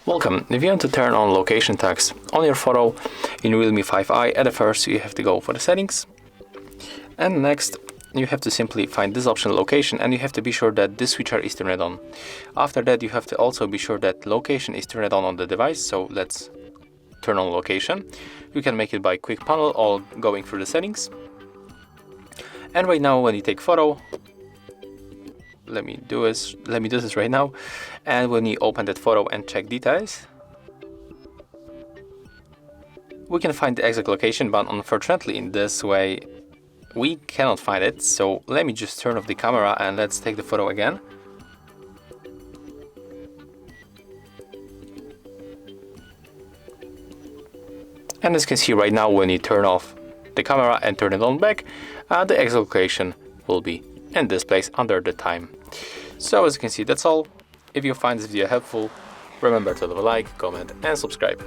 Welcome. If you want to turn on location tags on your photo in Realme 5i, at first you have to go for the settings, and next you have to simply find this option location, and you have to be sure that this switcher is turned on. After that you have to also be sure that location is turned on the device, so let's turn on location. You can make it by quick panel or going through the settings. And right now when you take photo, let me do this right now, and when you open that photo and check details, we can find the exact location, but unfortunately in this way we cannot find it. So let me just turn off the camera and let's take the photo again. And as you can see right now, when you turn off the camera and turn it on back, the exact location will be in this place under the time. So as you can see, that's all. If you find this video helpful, remember to leave a like, comment and subscribe.